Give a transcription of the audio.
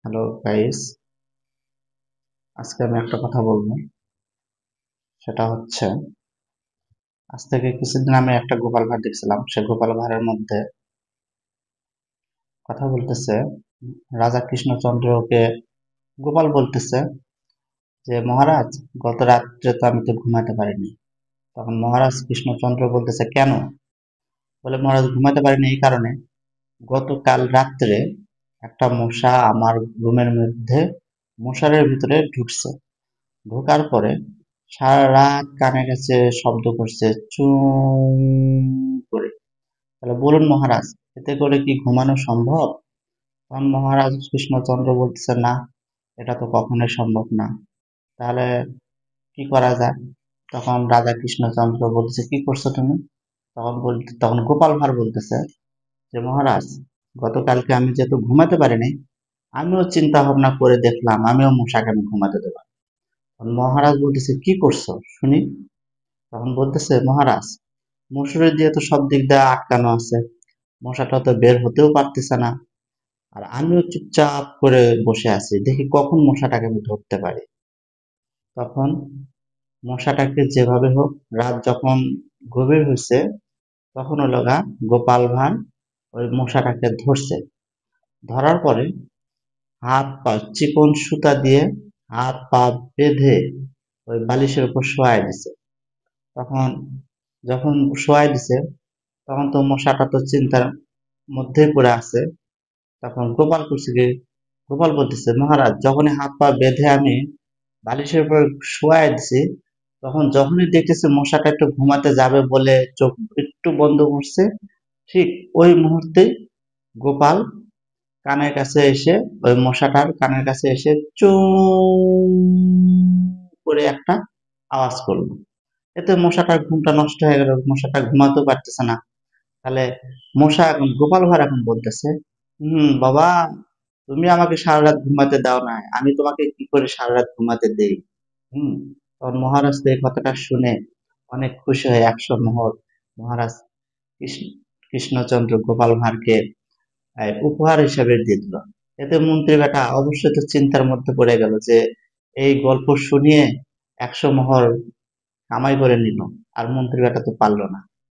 Hello guys, আজকে আমি একটা কথা বলবো। সেটা হচ্ছে, আজ থেকে কিছুদিন আমি একটা গোপাল ভাঁড় দেখছিলাম। সে গোপাল ভাঁড়ের মধ্যে কথা বলতেছে, রাজা কৃষ্ণচন্দ্রকে গোপাল বলতেছে যে মহারাজ, গত রাত্রে তো আমি তো ঘুমাতে পারিনি। তখন মহারাজ কৃষ্ণচন্দ্র বলতেছে কেন? বলে মহারাজ ঘুমাতে পারিনি এই কারণে, গতকাল রাত্রে একটা মশা আমার রুমের মধ্যে মশারের ভিতরে ঢুকছে। ঢোকার পরে সারা রাত কানে কাছে শব্দ করছে চুঁ করে। তাহলে বলুন মহারাজ, এতে করে কি ঘুমানো সম্ভব? তখন মহারাজ কৃষ্ণচন্দ্র বলতেছে না, এটা তো কখনোই সম্ভব না। তাহলে কি করা যায়? তখন রাজা কৃষ্ণচন্দ্র বলতেছে কি করছো তুমি? তখন গোপাল ভাঁড় বলতেছে যে মহারাজ, গতকালকে আমি যেহেতু ঘুমাতে পারিনি, আমিও চিন্তা ভাবনা করে দেখলাম আমিও মশাকে আমি ঘুমাতে দেবো। তখন মহারাজ বলতেছে কি করছো শুনি। তখন বলতেছে মহারাজ, মশারি দিয়ে তো সব দিক দিয়ে আটকানো আছে, মশাটা তো বের হতেও পারতেছে না। আর আমিও চুপচাপ করে বসে আছি, দেখি কখন মশাটাকে আমি ধরতে পারি। তখন মশাটাকে যেভাবে হোক, রাত যখন গভীর হয়েছে, তখন হলো গা গোপাল ভাঁড় ওই মশাটাকে ধরছে। ধরার পরে হাত পা চিকন সুতা দিয়ে হাত পা বেঁধে ওই বালিশের উপর শোয়াই দিছে। তখন যখন শোয়াই দিছে, তখন তো মশাটা তো চিন্তার মধ্যেই পড়ে আছে। তখন গোপাল করছে কি, গোপাল বলতেছে মহারাজ, যখনই হাত পা বেঁধে আমি বালিশের উপর শোয়াই দিছি, তখন যখনই দেখতেছে মশাটা একটু ঘুমাতে যাবে বলে চোখ একটু বন্ধ করছে, ঠিক ওই মুহূর্তে গোপাল কানের কাছে এসে, ওই মশাটার কানের কাছে এসে চুঁ করে একটা আওয়াজ করলো। এতে মশাটার ঘুমটা নষ্ট হয়ে গেল, মশাটা ঘুমাতেও পারতেছে না। তাহলে মশা এখন গোপাল ভাঁড় এখন বলতেছে, বাবা, তুমি আমাকে সারা রাত ঘুমাতে দাও না, আমি তোমাকে কি করে সারা রাত ঘুমাতে দেই? হুম তখন মহারাজ তো এই কথাটা শুনে অনেক খুশি হয়ে 100 মোহর মহারাজ কৃষ্ণ- কৃষ্ণচন্দ্র গোপাল ভাঁড়কে উপহার হিসাবে দিয়ে দিল। এতে মন্ত্রী বেটা অবশ্যই তো চিন্তার মধ্যে পড়ে গেল যে এই গল্প শুনিয়ে 100 মোহর কামাই করে নিল, আর মন্ত্রী বেটা তো পারলো না।